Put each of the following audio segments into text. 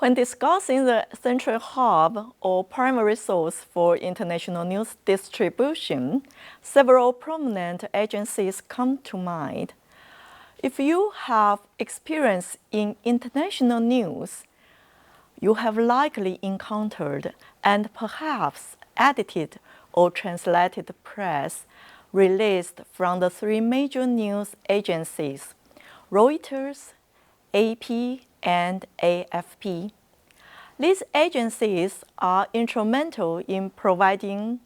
When discussing the central hub or primary source for international news distribution, several prominent agencies come to mind. If you have experience in international news, you have likely encountered and perhaps edited or translated press released from the three major news agencies, Reuters, AP, and AFP. These agencies are instrumental in providing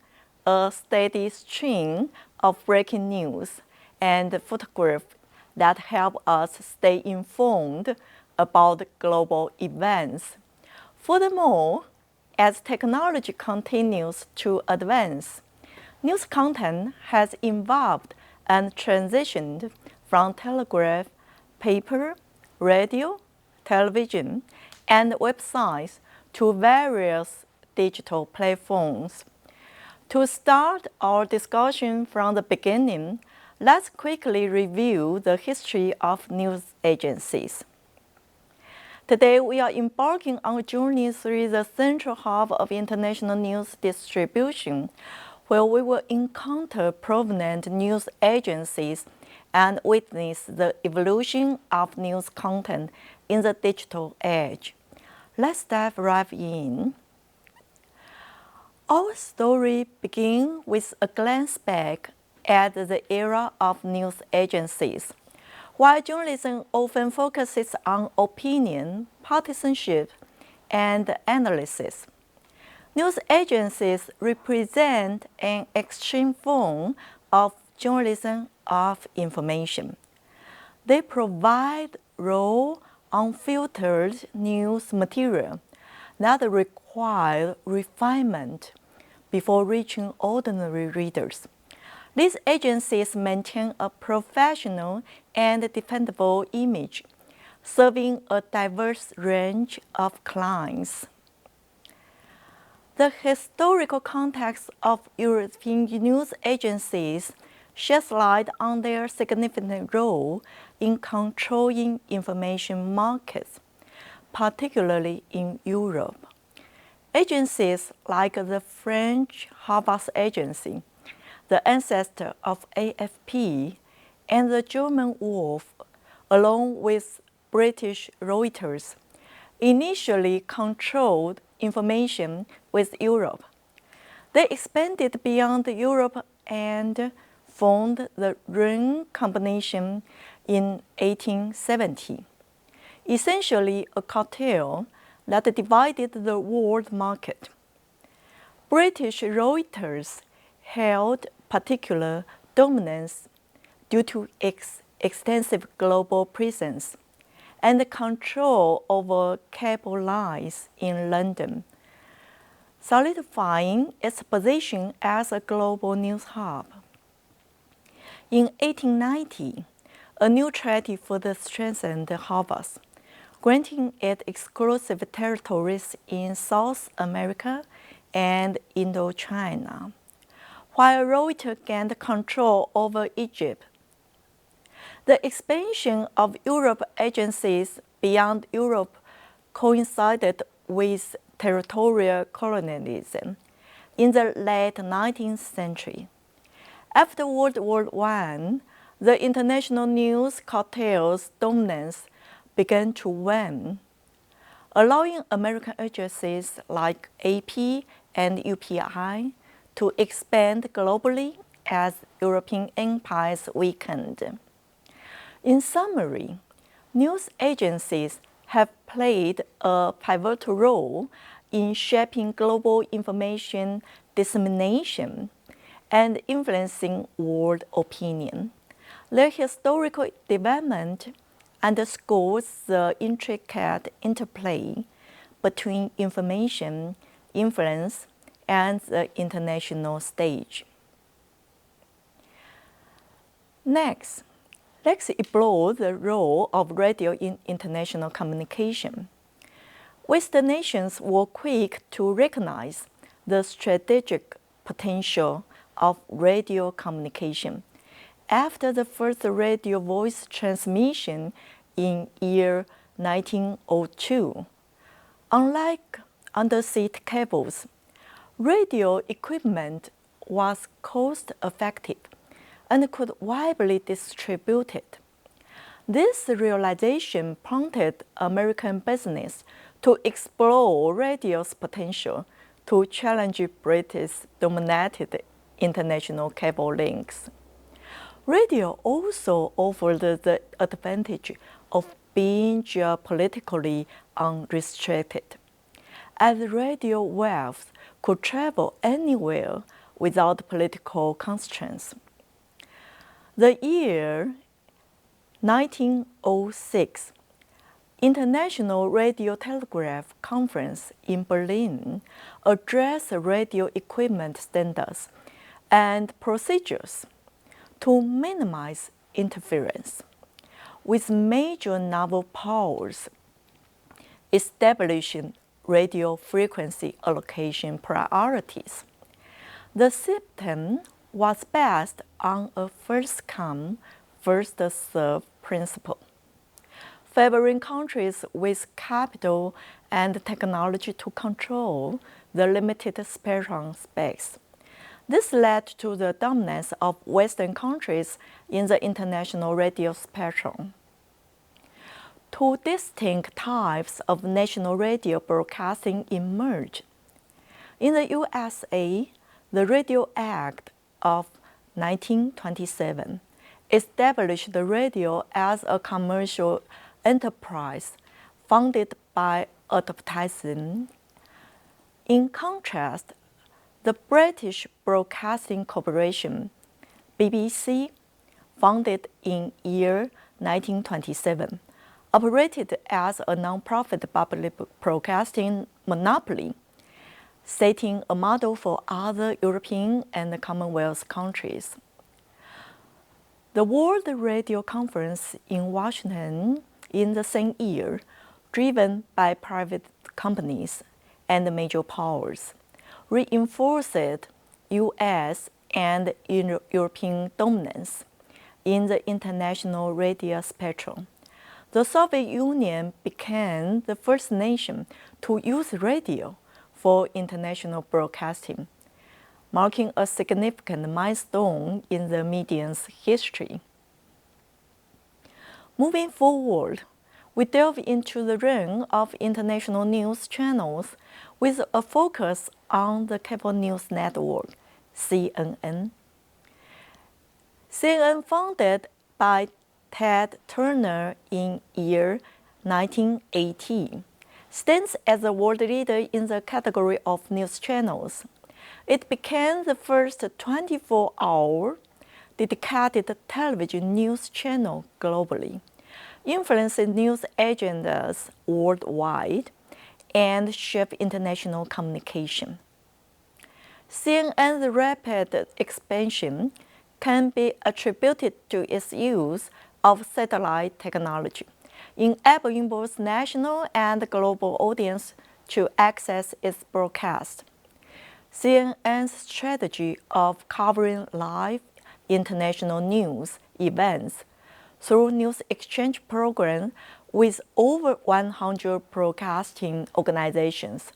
a steady stream of breaking news and photographs that help us stay informed about global events. Furthermore, as technology continues to advance, news content has evolved and transitioned from telegraph, paper, radio, television, and websites to various digital platforms. To start our discussion from the beginning, let's quickly review the history of news agencies. Today, we are embarking on a journey through the central hub of international news distribution, where we will encounter prominent news agencies and witness the evolution of news content in the digital age. Let's dive right in. Our story begins with a glance back at the era of news agencies. While journalism often focuses on opinion, partisanship, and analysis, news agencies represent an extreme form of journalism of information. They provide raw, unfiltered news material that require refinement before reaching ordinary readers. These agencies maintain a professional and dependable image, serving a diverse range of clients. The historical context of European news agencies sheds light on their significant role in controlling information markets, particularly in Europe. Agencies like the French Havas Agency, the ancestor of AFP, and the German Wolf, along with British Reuters, initially controlled information with Europe. They expanded beyond Europe and formed the Rhine Combination in 1870, essentially a cartel that divided the world market. British Reuters held particular dominance due to its extensive global presence and control over cable lines in London, solidifying its position as a global news hub. In 1890, a new treaty further strengthened Havas, granting it exclusive territories in South America and Indochina, while Reuters gained control over Egypt. The expansion of Europe agencies beyond Europe coincided with territorial colonialism in the late 19th century. After World War I, the international news cartel's dominance began to wane, allowing American agencies like AP and UPI to expand globally as European empires weakened. In summary, news agencies have played a pivotal role in shaping global information dissemination and influencing world opinion. Their historical development underscores the intricate interplay between information, influence, and the international stage. Next, let's explore the role of radio in international communication. Western nations were quick to recognize the strategic potential of radio communication. After the first radio voice transmission in year 1902, Unlike undersea cables, radio equipment was cost-effective and could widely distributed. This realization prompted American business to explore radio's potential to challenge British-dominated international cable links. Radio also offered the advantage of being geopolitically unrestricted, as radio waves could travel anywhere without political constraints. The year 1906, International Radio Telegraph Conference in Berlin addressed radio equipment standards and procedures to minimize interference with major naval powers, establishing radio frequency allocation priorities. The system was based on a first-come, first-served principle, favoring countries with capital and technology to control the limited spectrum space. This led to the dominance of Western countries in the international radio spectrum. Two distinct types of national radio broadcasting emerged. In the USA, the Radio Act of 1927 established the radio as a commercial enterprise funded by advertising. In contrast, the British Broadcasting Corporation, BBC, founded in year 1927, operated as a non-profit public broadcasting monopoly, setting a model for other European and Commonwealth countries. The World Radio Conference in Washington in the same year, driven by private companies and major powers, reinforced U.S. and European dominance in the international radio spectrum. The Soviet Union became the first nation to use radio for international broadcasting, marking a significant milestone in the media's history. Moving forward, we delve into the reign of international news channels with a focus on the cable news network, CNN. CNN, founded by Ted Turner in year 1980, stands as a world leader in the category of news channels. It became the first 24-hour dedicated television news channel globally, influencing news agendas worldwide and shaped international communication. CNN's rapid expansion can be attributed to its use of satellite technology, enabling both national and global audience to access its broadcast. CNN's strategy of covering live international news events through news exchange programs with over 100 broadcasting organizations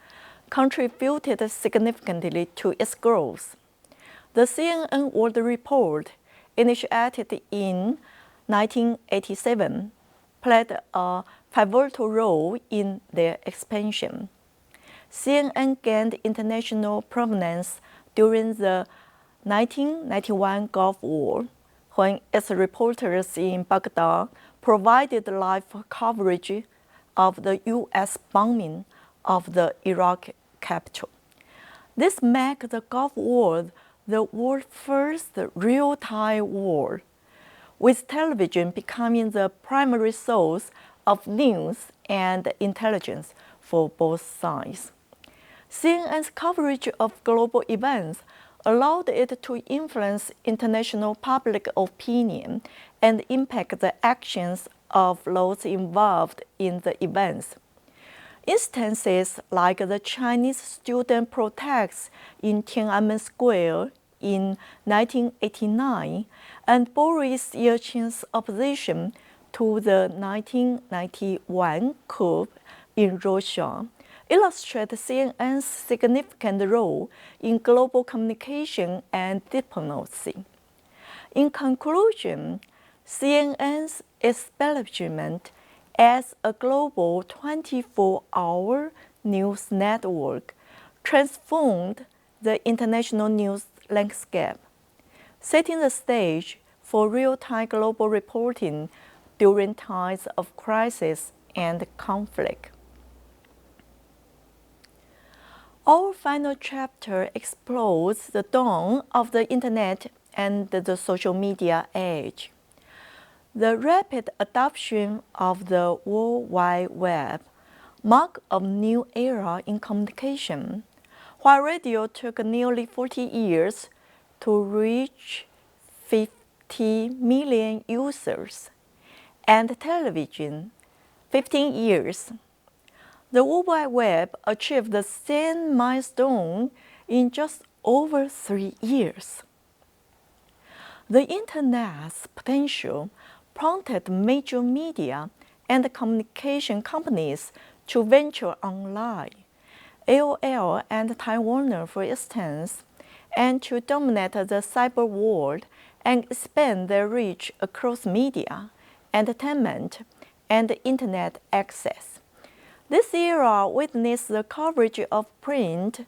contributed significantly to its growth. The CNN World Report, initiated in 1987, played a pivotal role in their expansion. CNN gained international prominence during the 1991 Gulf War, when its reporters in Baghdad provided live coverage of the U.S. bombing of the Iraq capital. This made the Gulf War the world's first real-time war, with television becoming the primary source of news and intelligence for both sides. CNN's coverage of global events allowed it to influence international public opinion and impact the actions of those involved in the events. Instances like the Chinese student protests in Tiananmen Square in 1989 and Boris Yeltsin's opposition to the 1991 coup in Russia illustrate CNN's significant role in global communication and diplomacy. In conclusion, CNN's establishment as a global 24-hour news network transformed the international news landscape, setting the stage for real-time global reporting during times of crisis and conflict. Our final chapter explores the dawn of the Internet and the social media age. The rapid adoption of the World Wide Web marked a new era in communication, while radio took nearly 40 years to reach 50 million users, and television, 15 years. The World Wide Web achieved the same milestone in just over 3 years. The Internet's potential prompted major media and communication companies to venture online, AOL and Time Warner, for instance, and to dominate the cyber world and expand their reach across media, entertainment, and Internet access. This era witnessed the coverage of print,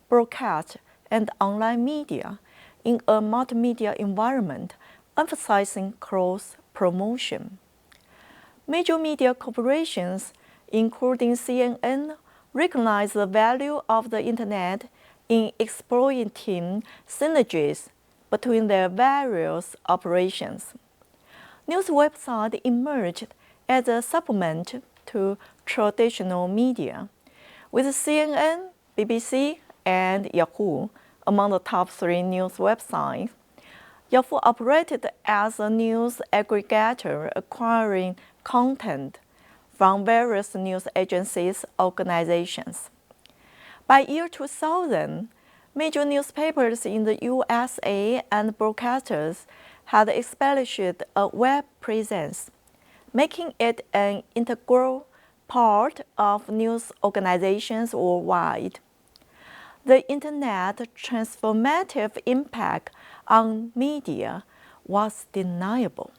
broadcast, and online media in a multimedia environment, emphasizing cross-promotion. Major media corporations, including CNN, recognize the value of the Internet in exploiting synergies between their various operations. News websites emerged as a supplement to traditional media, with CNN, BBC, and Yahoo among the top 3 news websites. Yahoo operated as a news aggregator, acquiring content from various news agencies organizations. By year 2000, major newspapers in the USA and broadcasters had established a web presence, making it an integral part of news organizations worldwide. The Internet's transformative impact on media was undeniable,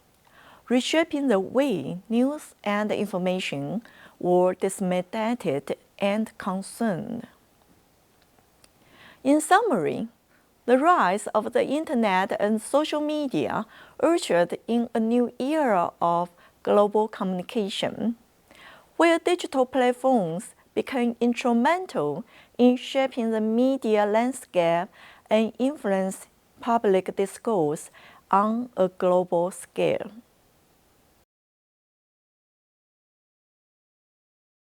reshaping the way news and information were disseminated and consumed. In summary, the rise of the Internet and social media ushered in a new era of global communication, where digital platforms became instrumental in shaping the media landscape and influenced public discourse on a global scale.